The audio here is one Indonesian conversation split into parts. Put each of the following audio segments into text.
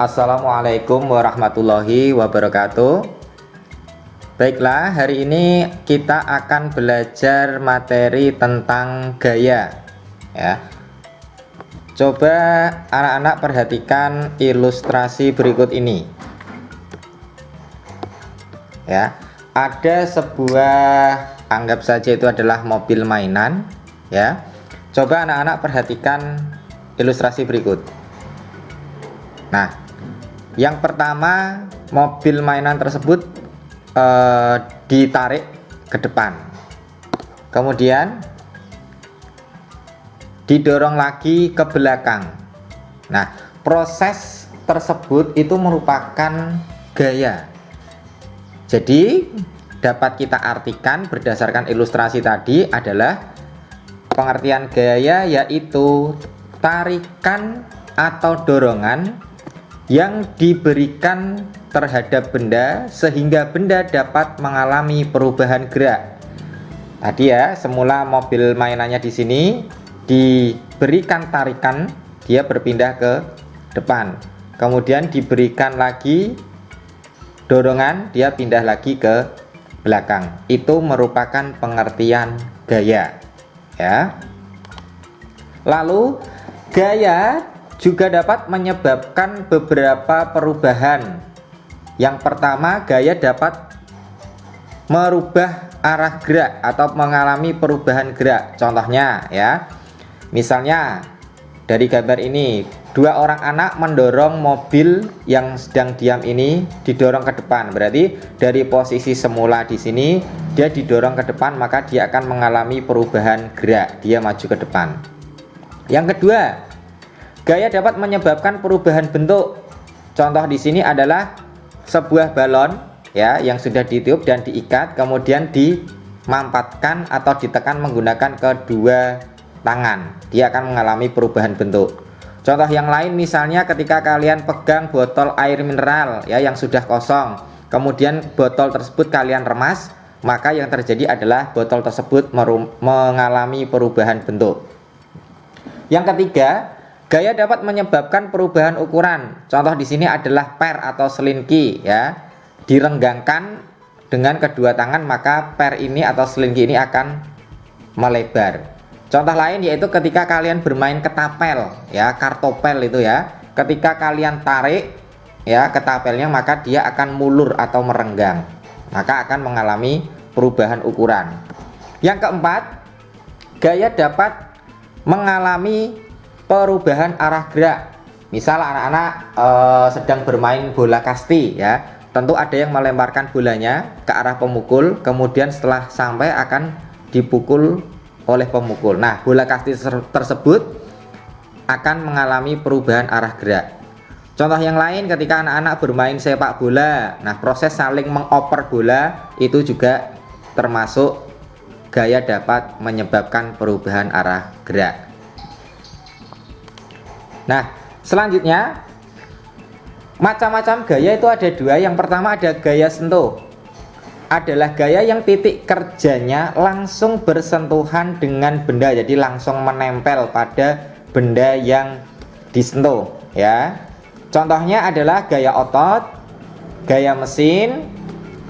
Assalamualaikum warahmatullahi wabarakatuh. Baiklah, hari ini kita akan belajar materi tentang gaya ya. Coba anak-anak perhatikan ilustrasi berikut ini. Ya, ada sebuah, anggap saja itu adalah mobil mainan ya. Coba anak-anak perhatikan ilustrasi berikut. Nah, yang pertama, mobil mainan tersebut ditarik ke depan, kemudian didorong lagi ke belakang. Nah, proses tersebut itu merupakan gaya. Jadi dapat kita artikan berdasarkan ilustrasi tadi adalah pengertian gaya yaitu tarikan atau dorongan yang diberikan terhadap benda sehingga benda dapat mengalami perubahan gerak. Tadi ya, semula mobil mainannya di sini diberikan tarikan, dia berpindah ke depan. Kemudian diberikan lagi dorongan, dia pindah lagi ke belakang. Itu merupakan pengertian gaya ya. Lalu gaya juga dapat menyebabkan beberapa perubahan. Yang pertama, gaya dapat merubah arah gerak atau mengalami perubahan gerak. Contohnya ya, misalnya dari gambar ini, dua orang anak mendorong mobil yang sedang diam ini didorong ke depan. Berarti dari posisi semula di sini dia didorong ke depan, maka dia akan mengalami perubahan gerak, dia maju ke depan. Yang kedua, gaya dapat menyebabkan perubahan bentuk. Contoh di sini adalah sebuah balon ya yang sudah ditiup dan diikat, kemudian dimampatkan atau ditekan menggunakan kedua tangan. Dia akan mengalami perubahan bentuk. Contoh yang lain misalnya ketika kalian pegang botol air mineral ya yang sudah kosong, kemudian botol tersebut kalian remas, maka yang terjadi adalah botol tersebut mengalami perubahan bentuk. Yang ketiga, gaya dapat menyebabkan perubahan ukuran. Contoh di sini adalah per atau selingki ya. Direnggangkan dengan kedua tangan, maka per ini atau selingki ini akan melebar. Contoh lain yaitu ketika kalian bermain ketapel ya, kartopel itu ya. Ketika kalian tarik ya ketapelnya, maka dia akan mulur atau merenggang. Maka akan mengalami perubahan ukuran. Yang keempat, gaya dapat mengalami perubahan arah gerak. Misal anak-anak sedang bermain bola kasti ya, tentu ada yang melemparkan bolanya ke arah pemukul, kemudian setelah sampai akan dipukul oleh pemukul. Nah, bola kasti tersebut akan mengalami perubahan arah gerak. Contoh yang lain ketika anak-anak bermain sepak bola, nah proses saling mengoper bola itu juga termasuk gaya dapat menyebabkan perubahan arah gerak. Nah, selanjutnya macam-macam gaya itu ada dua. Yang pertama ada gaya sentuh. Adalah gaya yang titik kerjanya langsung bersentuhan dengan benda, jadi langsung menempel pada benda yang disentuh ya. Contohnya adalah gaya otot, gaya mesin,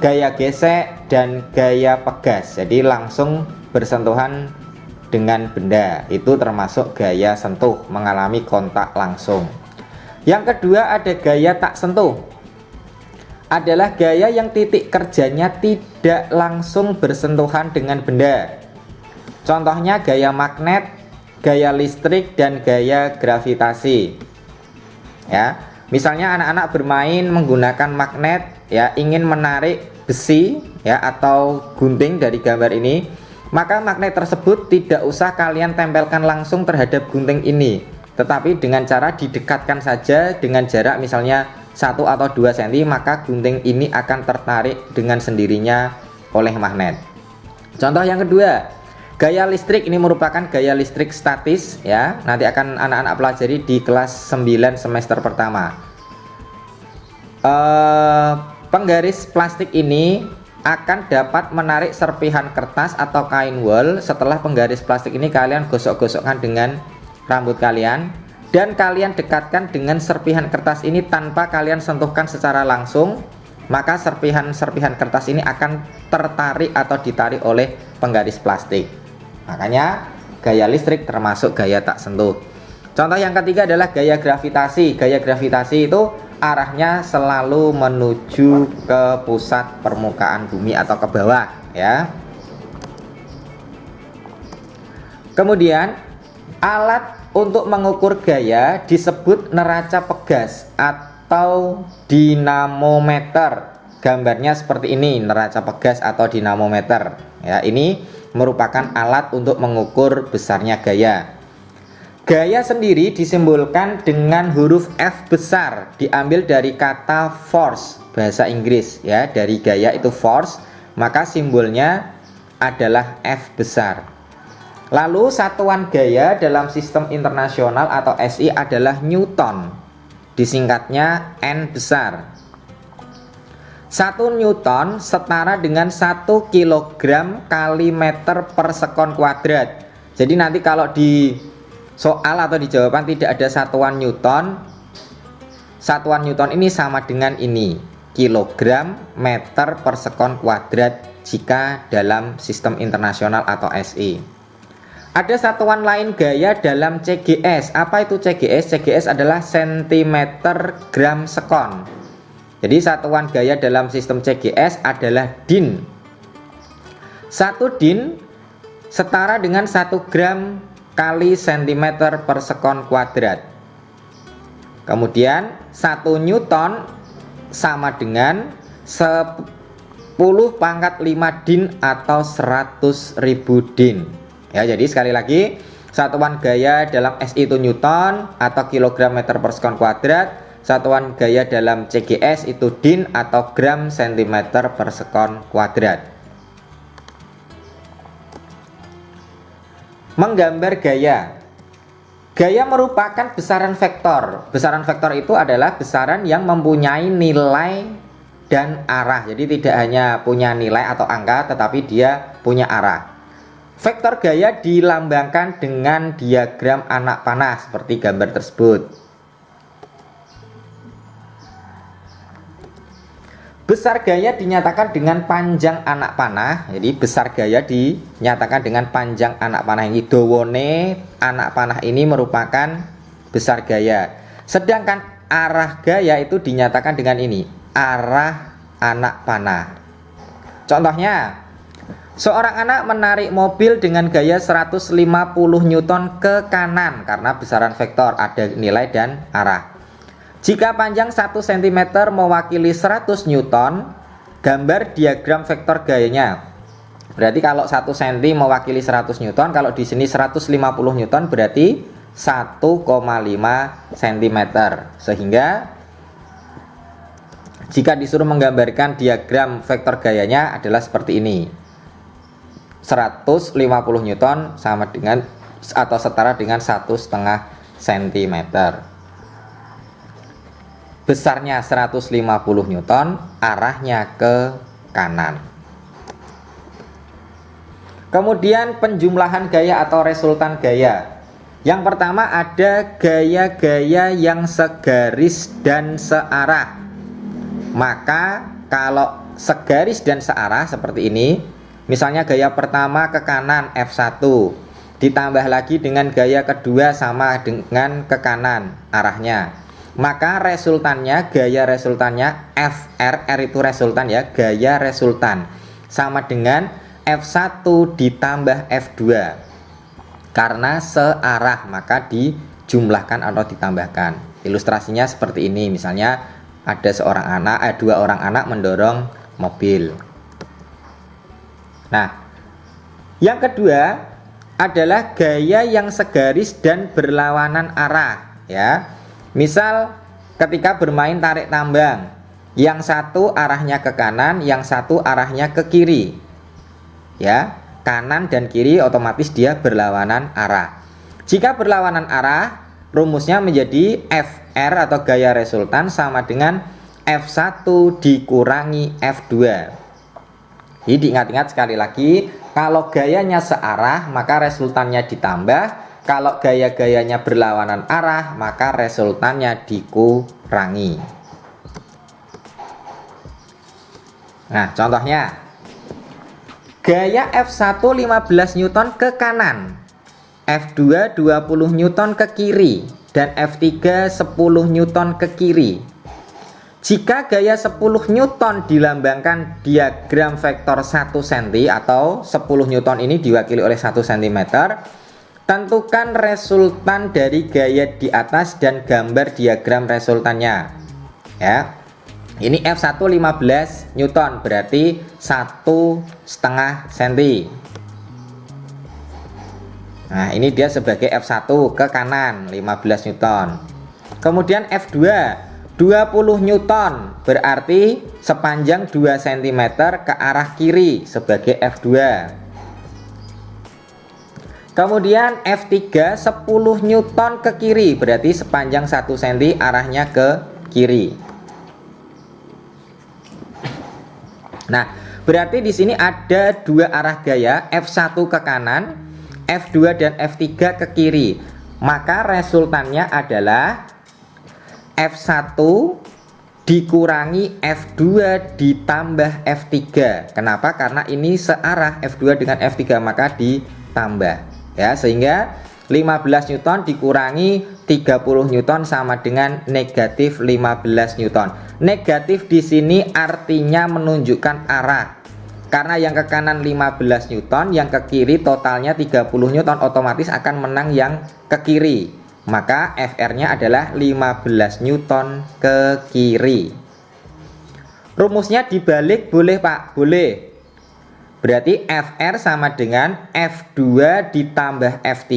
gaya gesek, dan gaya pegas. Jadi langsung bersentuhan dengan benda, itu termasuk gaya sentuh, mengalami kontak langsung. Yang kedua ada gaya tak sentuh. Adalah gaya yang titik kerjanya tidak langsung bersentuhan dengan benda. Contohnya gaya magnet, gaya listrik, dan gaya gravitasi ya. Misalnya anak-anak bermain menggunakan magnet ya, ingin menarik besi ya atau gunting dari gambar ini, maka magnet tersebut tidak usah kalian tempelkan langsung terhadap gunting ini, tetapi dengan cara didekatkan saja dengan jarak misalnya 1 atau 2 cm, maka gunting ini akan tertarik dengan sendirinya oleh magnet. Contoh yang kedua, gaya listrik. Ini merupakan gaya listrik statis ya. Nanti akan anak-anak pelajari di kelas 9 semester pertama. Penggaris plastik ini akan dapat menarik serpihan kertas atau kain wol. Setelah penggaris plastik ini kalian gosok-gosokkan dengan rambut kalian, dan kalian dekatkan dengan serpihan kertas ini tanpa kalian sentuhkan secara langsung, maka serpihan-serpihan kertas ini akan tertarik atau ditarik oleh penggaris plastik. Makanya gaya listrik termasuk gaya tak sentuh. Contoh yang ketiga adalah gaya gravitasi. Gaya gravitasi itu arahnya selalu menuju ke pusat permukaan bumi atau ke bawah, ya. Kemudian alat untuk mengukur gaya disebut neraca pegas atau dinamometer. Gambarnya seperti ini, neraca pegas atau dinamometer. Ya, ini merupakan alat untuk mengukur besarnya gaya. Gaya sendiri disimbolkan dengan huruf F besar, diambil dari kata force bahasa Inggris, ya. Dari gaya itu force, maka simbolnya adalah F besar. Lalu satuan gaya dalam sistem internasional atau SI adalah Newton, disingkatnya N besar. 1 Newton setara dengan 1 kilogram kali meter per sekon kuadrat. Jadi nanti kalau di soal atau di jawaban tidak ada satuan Newton, satuan Newton ini sama dengan ini, kilogram meter per sekon kuadrat jika dalam sistem internasional atau SI. Ada satuan lain gaya dalam CGS. Apa itu CGS? CGS adalah sentimeter gram sekon. Jadi satuan gaya dalam sistem CGS adalah din. 1 din setara dengan 1 gram kali sentimeter per sekon kuadrat. Kemudian 1 Newton sama dengan 10 pangkat 5 din atau 100.000 din. Ya, jadi sekali lagi satuan gaya dalam SI itu Newton atau kilogram meter per sekon kuadrat. Satuan gaya dalam CGS itu din atau gram sentimeter per sekon kuadrat. Menggambar gaya. Gaya merupakan besaran vektor. Besaran vektor itu adalah besaran yang mempunyai nilai dan arah. Jadi tidak hanya punya nilai atau angka, tetapi dia punya arah. Vektor gaya dilambangkan dengan diagram anak panah seperti gambar tersebut. Besar gaya dinyatakan dengan panjang anak panah. Jadi besar gaya dinyatakan dengan panjang anak panah. Ini dawane anak panah ini merupakan besar gaya. Sedangkan arah gaya itu dinyatakan dengan ini, arah anak panah. Contohnya, seorang anak menarik mobil dengan gaya 150 Newton ke kanan karena besaran vektor ada nilai dan arah. Jika panjang 1 cm mewakili 100 Newton, gambar diagram vektor gayanya. Berarti kalau 1 cm mewakili 100 Newton, kalau di sini 150 Newton berarti 1,5 cm. Sehingga jika disuruh menggambarkan diagram vektor gayanya adalah seperti ini. 150 Newton sama dengan atau setara dengan 1,5 cm. Besarnya 150 Newton, arahnya ke kanan. Kemudian penjumlahan gaya atau resultan gaya. Yang pertama ada gaya-gaya yang segaris dan searah. Maka kalau segaris dan searah seperti ini, misalnya gaya pertama ke kanan F1, ditambah lagi dengan gaya kedua sama dengan ke kanan arahnya, maka resultannya, gaya resultannya FR, R itu resultan ya, gaya resultan sama dengan F1 ditambah F2. Karena searah maka dijumlahkan atau ditambahkan. Ilustrasinya seperti ini, misalnya ada dua orang anak mendorong mobil. Nah, yang kedua adalah gaya yang segaris dan berlawanan arah, ya. Misal ketika bermain tarik tambang, yang satu arahnya ke kanan, yang satu arahnya ke kiri. Ya, kanan dan kiri otomatis dia berlawanan arah. Jika berlawanan arah, rumusnya menjadi FR atau gaya resultan sama dengan F1 dikurangi F2. Jadi diingat-ingat sekali lagi, kalau gayanya searah maka resultannya ditambah, Kalau gaya-gayanya berlawanan arah, maka resultannya dikurangi. Nah, contohnya gaya F1 15 Newton ke kanan, F2 20 Newton ke kiri, dan F3 10 Newton ke kiri. Jika gaya 10 Newton dilambangkan diagram vektor 1 cm atau 10 Newton ini diwakili oleh 1 cm, tentukan resultan dari gaya di atas dan gambar diagram resultannya. Ya. Ini F1 15 Newton berarti 1,5 cm. Nah, ini dia sebagai F1 ke kanan 15 Newton. Kemudian F2 20 Newton berarti sepanjang 2 cm ke arah kiri sebagai F2. Kemudian F3 10 Newton ke kiri berarti sepanjang 1 cm arahnya ke kiri. Nah, berarti di sini ada dua arah gaya, F1 ke kanan, F2 dan F3 ke kiri. Maka resultannya adalah F1 dikurangi F2 ditambah F3. Kenapa? Karena ini searah F2 dengan F3, maka ditambah. Ya, sehingga 15 Newton dikurangi 30 Newton sama dengan negatif 15 Newton. Negatif di sini artinya menunjukkan arah. Karena yang ke kanan 15 Newton, yang ke kiri totalnya 30 Newton, otomatis akan menang yang ke kiri. Maka FR-nya adalah 15 Newton ke kiri. Rumusnya dibalik boleh Pak? Boleh. Berarti FR sama dengan F2 ditambah F3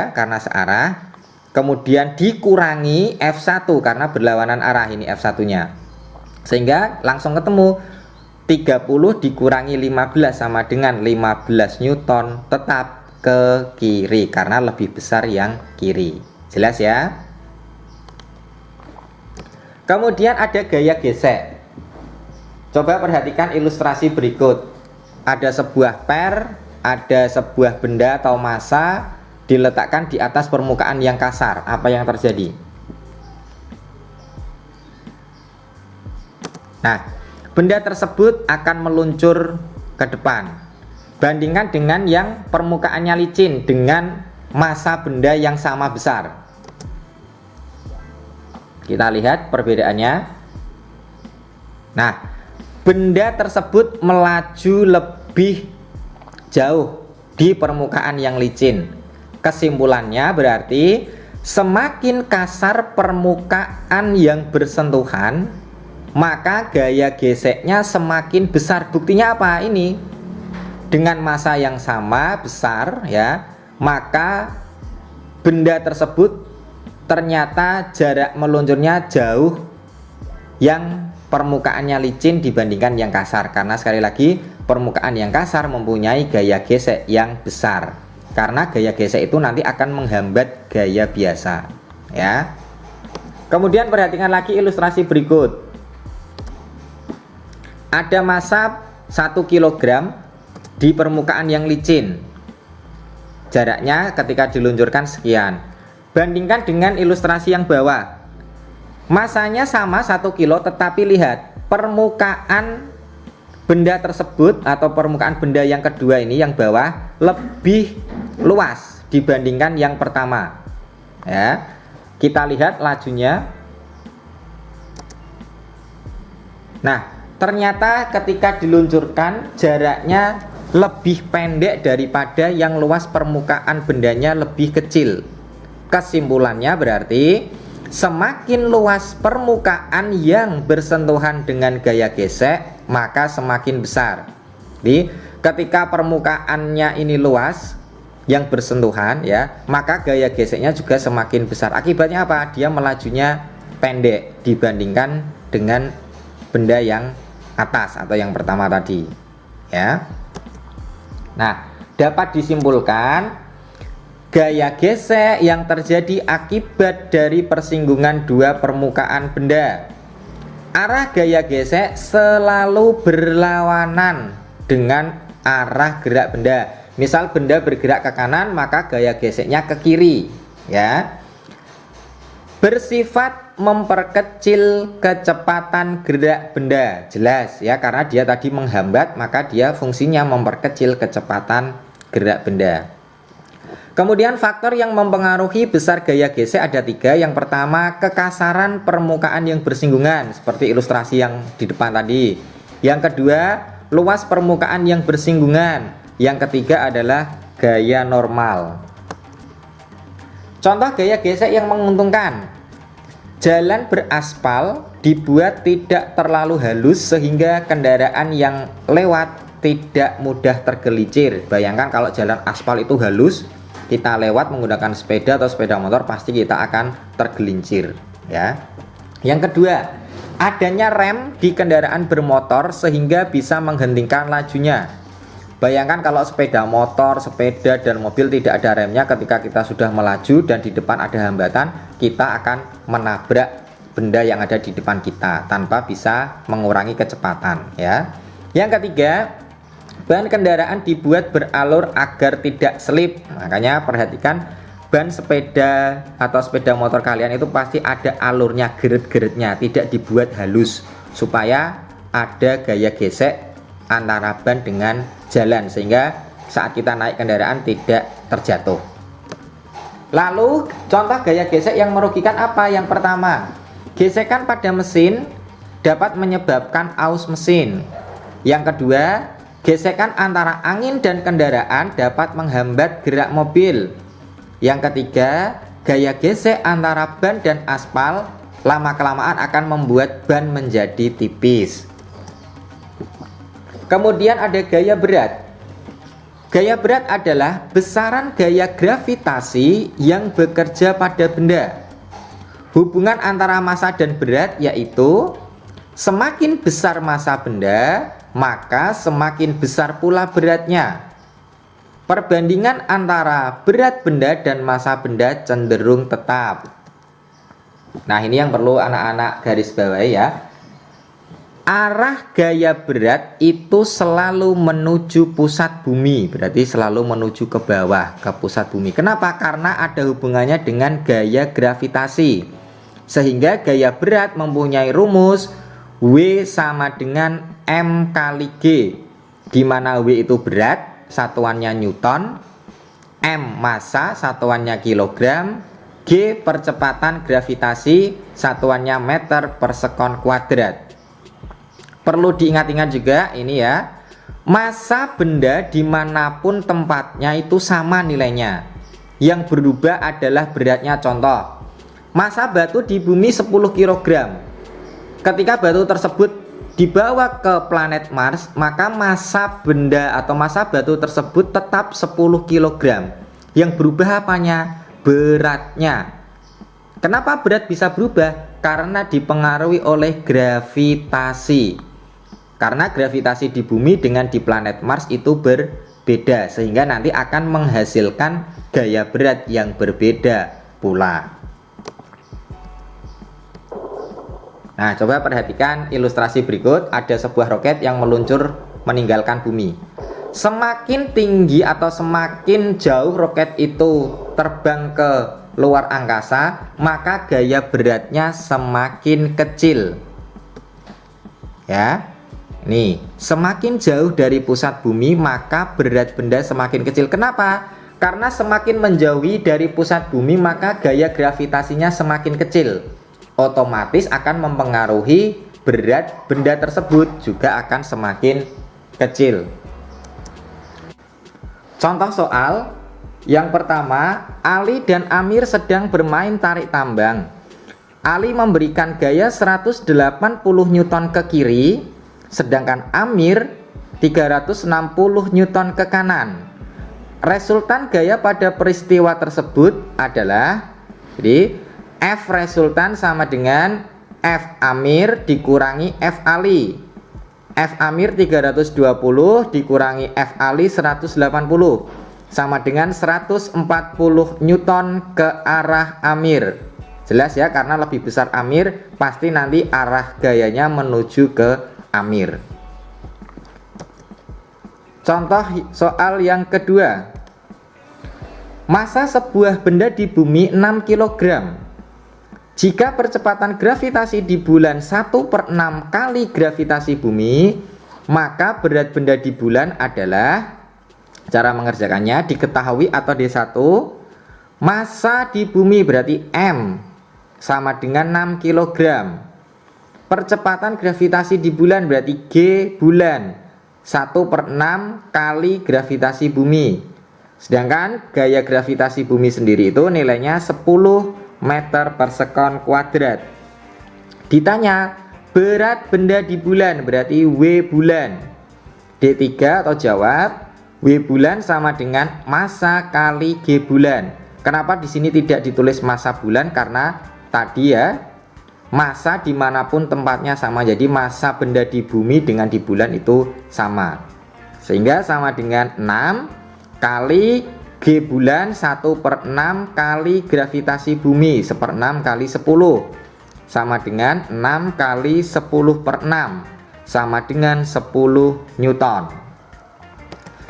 karena searah. Kemudian dikurangi F1 karena berlawanan arah, ini F1-nya. Sehingga langsung ketemu 30 dikurangi 15 sama dengan 15 Newton, tetap ke kiri karena lebih besar yang kiri. Jelas ya? Kemudian ada gaya gesek. Coba perhatikan ilustrasi berikut. Ada sebuah per, ada sebuah benda atau massa diletakkan di atas permukaan yang kasar. Apa yang terjadi? Nah, benda tersebut akan meluncur ke depan. Bandingkan dengan yang permukaannya licin dengan massa benda yang sama besar. Kita lihat perbedaannya. Nah, benda tersebut melaju lebih jauh di permukaan yang licin. Kesimpulannya berarti semakin kasar permukaan yang bersentuhan, maka gaya geseknya semakin besar. Buktinya apa? Ini dengan massa yang sama besar ya, maka benda tersebut ternyata jarak meluncurnya jauh yang permukaannya licin dibandingkan yang kasar. Karena sekali lagi permukaan yang kasar mempunyai gaya gesek yang besar. Karena gaya gesek itu nanti akan menghambat gaya biasa ya. Kemudian perhatikan lagi ilustrasi berikut. Ada massa 1 kg di permukaan yang licin. Jaraknya ketika diluncurkan sekian. Bandingkan dengan ilustrasi yang bawah. Masanya sama 1 kilo, tetapi lihat permukaan benda tersebut atau permukaan benda yang kedua ini yang bawah lebih luas dibandingkan yang pertama ya. Kita lihat lajunya. Nah, ternyata ketika diluncurkan jaraknya lebih pendek daripada yang luas permukaan bendanya lebih kecil. Kesimpulannya berarti semakin luas permukaan yang bersentuhan dengan gaya gesek, maka semakin besar. Jadi ketika permukaannya ini luas yang bersentuhan ya, maka gaya geseknya juga semakin besar. Akibatnya apa? Dia melajunya pendek dibandingkan dengan benda yang atas atau yang pertama tadi ya. Nah, dapat disimpulkan gaya gesek yang terjadi akibat dari persinggungan dua permukaan benda. Arah gaya gesek selalu berlawanan dengan arah gerak benda. Misal benda bergerak ke kanan, maka gaya geseknya ke kiri, ya. Bersifat memperkecil kecepatan gerak benda, jelas ya, karena dia tadi menghambat, maka dia fungsinya memperkecil kecepatan gerak benda. Kemudian faktor yang mempengaruhi besar gaya gesek ada 3. Yang pertama, kekasaran permukaan yang bersinggungan, seperti ilustrasi yang di depan tadi. Yang kedua, luas permukaan yang bersinggungan. Yang ketiga adalah gaya normal. Contoh gaya gesek yang menguntungkan: jalan beraspal dibuat tidak terlalu halus sehingga kendaraan yang lewat tidak mudah tergelincir. Bayangkan kalau jalan aspal itu halus, kita lewat menggunakan sepeda atau sepeda motor, pasti kita akan tergelincir, ya. Yang kedua, adanya rem di kendaraan bermotor sehingga bisa menghentikan lajunya. Bayangkan kalau sepeda motor, sepeda, dan mobil tidak ada remnya, ketika kita sudah melaju dan di depan ada hambatan, kita akan menabrak benda yang ada di depan kita tanpa bisa mengurangi kecepatan, ya. Yang ketiga, ban kendaraan dibuat beralur agar tidak selip. Makanya perhatikan ban sepeda atau sepeda motor kalian itu pasti ada alurnya, geret-geretnya, tidak dibuat halus supaya ada gaya gesek antara ban dengan jalan sehingga saat kita naik kendaraan tidak terjatuh. Lalu contoh gaya gesek yang merugikan apa? Yang pertama, gesekan pada mesin dapat menyebabkan aus mesin. Yang kedua, gesekan antara angin dan kendaraan dapat menghambat gerak mobil. Yang ketiga, gaya gesek antara ban dan aspal lama-kelamaan akan membuat ban menjadi tipis. Kemudian ada gaya berat. Gaya berat adalah besaran gaya gravitasi yang bekerja pada benda. Hubungan antara massa dan berat yaitu semakin besar massa benda, maka semakin besar pula beratnya. Perbandingan antara berat benda dan massa benda cenderung tetap. Nah, ini yang perlu anak-anak garis bawahi, ya. Arah gaya berat itu selalu menuju pusat bumi, berarti selalu menuju ke bawah, ke pusat bumi. Kenapa? Karena ada hubungannya dengan gaya gravitasi. Sehingga gaya berat mempunyai rumus W sama dengan M kali G, di mana W itu berat, satuannya Newton, M massa, satuannya kilogram, G percepatan gravitasi, satuannya meter per sekon kuadrat. Perlu diingat-ingat juga ini, ya, massa benda dimanapun tempatnya itu sama nilainya. Yang berubah adalah beratnya. Contoh, massa batu di bumi 10 kg. Ketika batu tersebut dibawa ke planet Mars, maka massa benda atau massa batu tersebut tetap 10 kg. Yang berubah apanya? Beratnya. Kenapa berat bisa berubah? Karena dipengaruhi oleh gravitasi. Karena gravitasi di bumi dengan di planet Mars itu berbeda, sehingga nanti akan menghasilkan gaya berat yang berbeda pula. Nah, coba perhatikan ilustrasi berikut. Ada sebuah roket yang meluncur meninggalkan bumi. Semakin tinggi atau semakin jauh roket itu terbang ke luar angkasa, maka gaya beratnya semakin kecil. Ya. Nih, semakin jauh dari pusat bumi, maka berat benda semakin kecil. Kenapa? Karena semakin menjauhi dari pusat bumi, maka gaya gravitasinya semakin kecil. Otomatis akan mempengaruhi berat benda tersebut juga akan semakin kecil. Contoh soal yang pertama, Ali dan Amir sedang bermain tarik tambang. Ali memberikan gaya 180 Newton ke kiri, sedangkan Amir 360 Newton ke kanan. Resultan gaya pada peristiwa tersebut adalah, jadi F resultan sama dengan F Amir dikurangi F Ali. F Amir 320 dikurangi F Ali 180 sama dengan 140 Newton ke arah Amir. Jelas ya, karena lebih besar Amir, pasti nanti arah gayanya menuju ke Amir. Contoh soal yang kedua. Massa sebuah benda di bumi 6 kg. Jika percepatan gravitasi di bulan 1/6 kali gravitasi bumi, maka berat benda di bulan adalah, cara mengerjakannya diketahui atau D1, massa di bumi berarti M sama dengan 6 kg. Percepatan gravitasi di bulan berarti G bulan 1/6 kali gravitasi bumi. Sedangkan gaya gravitasi bumi sendiri itu nilainya 10 meter per sekon kuadrat. Ditanya berat benda di bulan berarti W bulan. D3 atau jawab, W bulan sama dengan massa kali G bulan. Kenapa di sini tidak ditulis massa bulan? Karena tadi ya, massa dimanapun tempatnya sama. Jadi massa benda di bumi dengan di bulan itu sama. Sehingga sama dengan 6 kali G bulan 1/6 kali gravitasi bumi 1/6 kali 10 sama dengan 6 kali 10/6 sama dengan 10 Newton.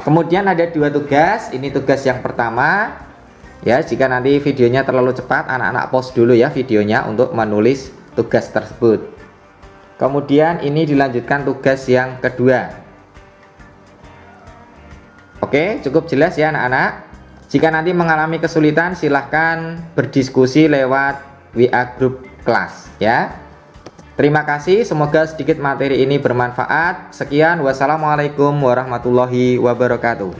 Kemudian ada dua tugas. Ini tugas yang pertama ya. Jika nanti videonya terlalu cepat, anak-anak pause dulu ya videonya untuk menulis tugas tersebut. Kemudian ini dilanjutkan tugas yang kedua. Oke, cukup jelas ya anak-anak. Jika nanti mengalami kesulitan, silahkan berdiskusi lewat WA grup kelas ya. Terima kasih, semoga sedikit materi ini bermanfaat. Sekian, wassalamualaikum warahmatullahi wabarakatuh.